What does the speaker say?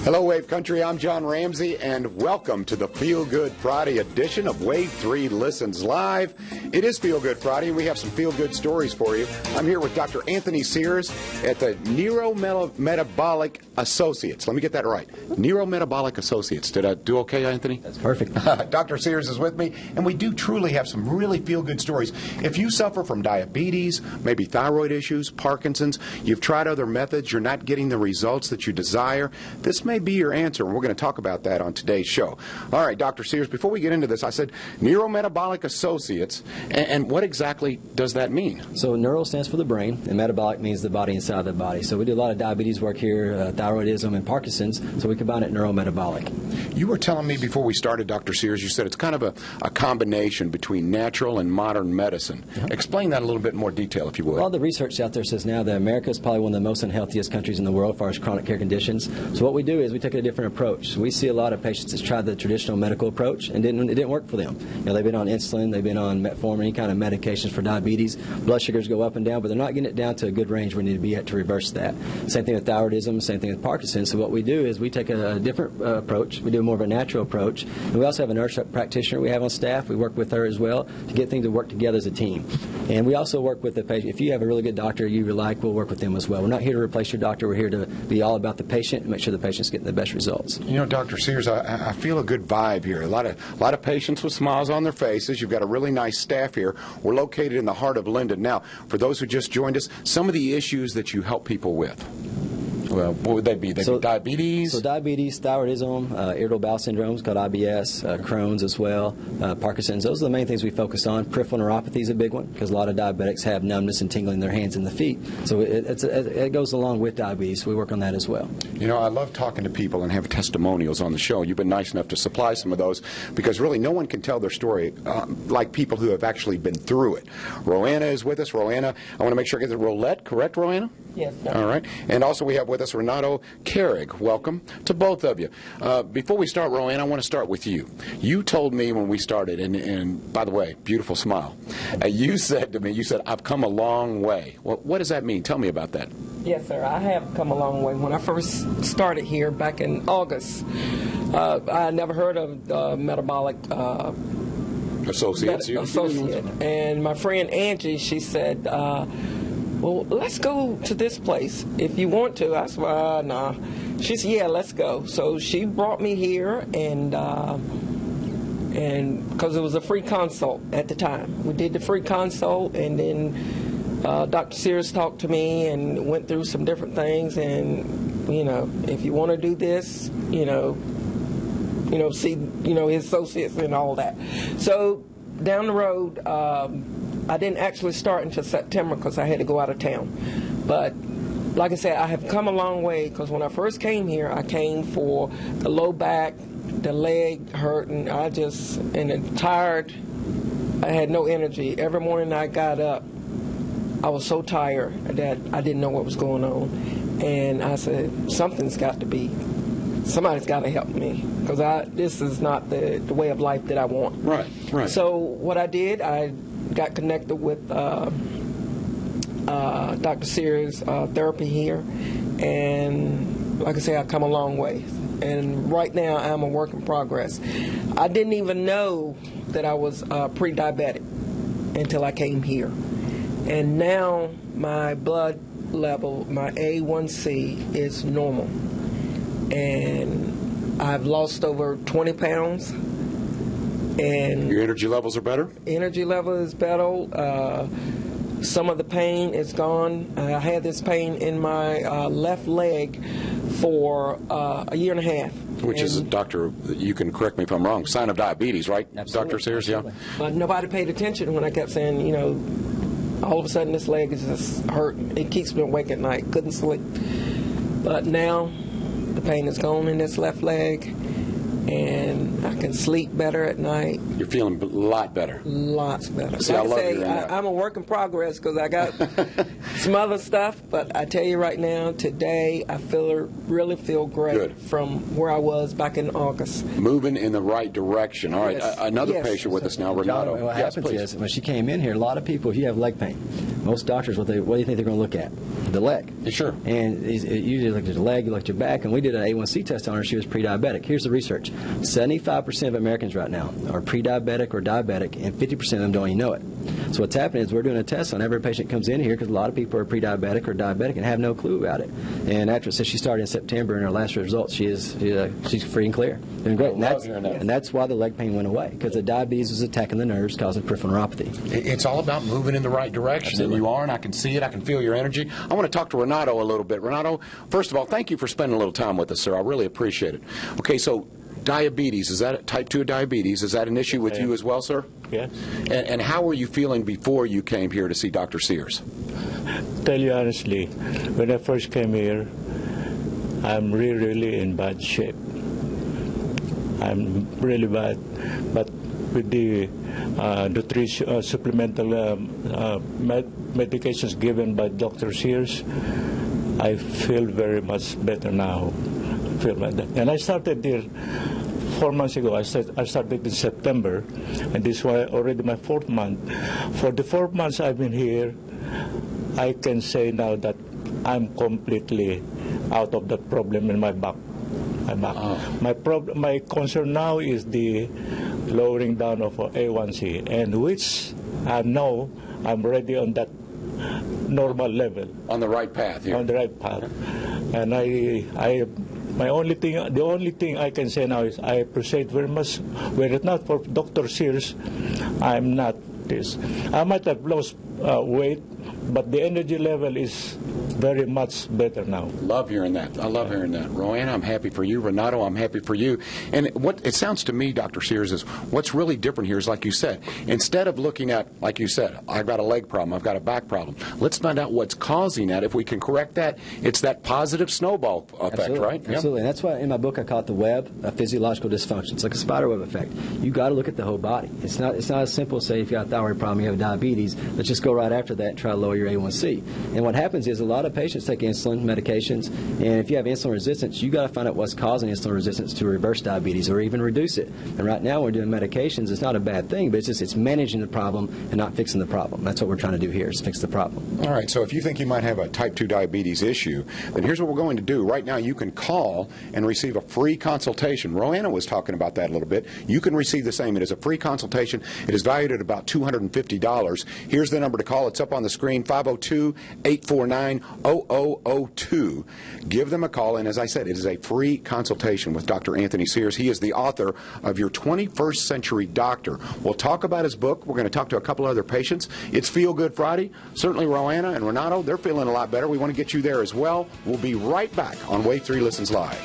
Hello, Wave Country. I'm John Ramsey, and welcome to the Feel Good Friday edition of Wave 3 Listens Live. It is Feel Good Friday, and we have some Feel Good stories for you. I'm here with Dr. Anthony Sears at the Neurometabolic Associates. Let me get that right. Neurometabolic Associates. Did I do okay, Anthony? That's perfect. Dr. Sears is with me, and we do truly have some really feel-good stories. If you suffer from diabetes, maybe thyroid issues, Parkinson's, you've tried other methods, you're not getting the results that you desire, this may be your answer, and we're going to talk about that on today's show. All right, Dr. Sears, before we get into this, I said Neurometabolic Associates, and what exactly does that mean? So neuro stands for the brain, and metabolic means the body inside the body. So we do a lot of diabetes work here, thyroidism, and Parkinson's, so we combine it neurometabolic. You were telling me before we started, Dr. Sears, you said it's kind of a combination between natural and modern medicine. Yep. Explain that in a little bit more detail, if you would. All the research out there says now that America is probably one of the most unhealthiest countries in the world as far as chronic care conditions. So what we do is we take a different approach. We see a lot of patients that's tried the traditional medical approach and it didn't work for them. You know, they've been on insulin, they've been on metformin, any kind of medications for diabetes. Blood sugars go up and down, but they're not getting it down to a good range where we need to be at to reverse that. Same thing with thyroidism, same thing with Parkinson's. So what we do is we take a different approach. We do more of a natural approach. And we also have a nurse practitioner we have on staff. We work with her as well to get things to work together as a team. And we also work with the patient. If you have a really good doctor you like, we'll work with them as well. We're not here to replace your doctor. We're here to be all about the patient and make sure the patient's getting the best results. You know, Dr. Sears, I feel a good vibe here. A lot of patients with smiles on their faces. You've got a really nice staff here. We're located in the heart of Linden. Now, for those who just joined us, some of the issues that you help people with. Well, what would they be? They'd be diabetes? So diabetes, thyroidism, irritable bowel syndromes called IBS, Crohn's as well, Parkinson's. Those are the main things we focus on. Peripheral neuropathy is a big one because a lot of diabetics have numbness and tingling in their hands and the feet. So it goes along with diabetes. We work on that as well. You know, I love talking to people and have testimonials on the show. You've been nice enough to supply some of those because really no one can tell their story like people who have actually been through it. Roanna is with us. Roanna, I want to make sure I get the Rolette, correct, Roanna? Yes, sir. All right. And also we have with us Renato Carrig. Welcome to both of you. Before we start, Roanna, I want to start with you. You told me when we started, and by the way, beautiful smile, you said to me, I've come a long way. Well, what does that mean? Tell me about that. Yes, sir. I have come a long way. When I first started here back in August, I never heard of metabolic associate. And my friend Angie, she said, well, let's go to this place if you want to. I said, nah. She said, yeah, let's go. So she brought me here, and because it was a free consult at the time. We did the free consult, and then Dr. Sears talked to me and went through some different things. And, you know, if you want to do this, see, his associates and all that. So down the road, I didn't actually start until September because I had to go out of town. But like I said, I have come a long way because when I first came here, I came for the low back, the leg hurting. And tired. I had no energy. Every morning I got up, I was so tired that I didn't know what was going on. And I said, somebody's got to help me because this is not the way of life that I want. Right. So what I did, I got connected with Dr. Sears' therapy here, and like I say, I've come a long way. And right now, I'm a work in progress. I didn't even know that I was pre-diabetic until I came here. And now my blood level, my A1C, is normal. And I've lost over 20 pounds. And your energy levels are better? Energy level is better. Some of the pain is gone. I had this pain in my left leg for a year and a half. Which is, doctor, you can correct me if I'm wrong, sign of diabetes, right? Absolutely. Dr. Sears, yeah? But nobody paid attention when I kept saying, all of a sudden this leg is just hurting. It keeps me awake at night. Couldn't sleep. But now the pain is gone in this left leg. and I can sleep better at night. You're feeling a lot better. Lots better. See, like I love say, hearing that. I'm a work in progress because I got some other stuff, but I tell you right now, today, I really feel great Good. from where I was back in August. Moving in the right direction. All right, Yes. another Yes. patient with us now, John, Renato. what Yes, happens please. is, when she came in here, a lot of people, if you have leg pain, most doctors, what do you think they're going to look at? The leg. Yeah, sure. And it usually look at your leg, you look at your back, and we did an A1C test on her. She was pre-diabetic. Here's the research. 75% of Americans right now are pre-diabetic or diabetic, and 50% of them don't even know it. So what's happening is we're doing a test on every patient that comes in here because a lot of people are pre-diabetic or diabetic and have no clue about it. And after since she started in September, and her last results, she's free and clear, doing great. I love hearing that. And that's why the leg pain went away, because the diabetes was attacking the nerves, causing peripheral neuropathy. It's all about moving in the right direction, Absolutely. and you are, and I can see it. I can feel your energy. I want to talk to Renato a little bit. Renato, first of all, thank you for spending a little time with us, sir. I really appreciate it. Okay, so diabetes, is that type 2 diabetes? Is that an issue with you as well, sir? Yes. And how were you feeling before you came here to see Dr. Sears? Tell you honestly, when I first came here, I'm really in bad shape. I'm really bad, but with the nutrition supplemental medications given by Dr. Sears, I feel very much better now. Feel like that. And I started here 4 months ago. I started in September, and this was already my 4th month. For the 4 months I've been here, I can say now that I'm completely out of that problem in my back. My concern now is the lowering down of A1C, and which I know I'm already on that normal level. On the right path here. On the right path. And the only thing I can say now is I appreciate very much. Were it not for Dr. Sears, I'm not this. I might have lost weight, but the energy level is very much better now. Love hearing that. I love hearing that. Roanna, I'm happy for you. Renato, I'm happy for you. And what it sounds to me, Dr. Sears, is what's really different here is, like you said, instead of looking at, like you said, I've got a leg problem, I've got a back problem, let's find out what's causing that. If we can correct that, it's that positive snowball effect, Absolutely. right? Yep. Absolutely. And that's why in my book I call it the web of physiological dysfunction. It's like a spider web effect. You got to look at the whole body. It's not as simple as say if you got a thyroid problem, you have diabetes, let's just go right after that and try to lower your A1C. And what happens is a lot of patients take insulin medications, and if you have insulin resistance, you got to find out what's causing insulin resistance to reverse diabetes or even reduce it. And right now we're doing medications. It's not a bad thing, but it's managing the problem and not fixing the problem. That's what we're trying to do here, is fix the problem. All right, so if you think you might have a type 2 diabetes issue, then here's what we're going to do. Right now you can call and receive a free consultation. Roanna was talking about that a little bit. You can receive the same. It is a free consultation. It is valued at about $250. Here's the number to call. It's up on the screen, 502-849-0002. Give them a call, and as I said, it is a free consultation with Dr. Anthony Sears. He is the author of Your 21st Century Doctor. We'll talk about his book. We're going to talk to a couple other patients. It's Feel Good Friday. Certainly Roanna and Renato, they're feeling a lot better. We want to get you there as well. We'll be right back on Wave 3 Listens Live.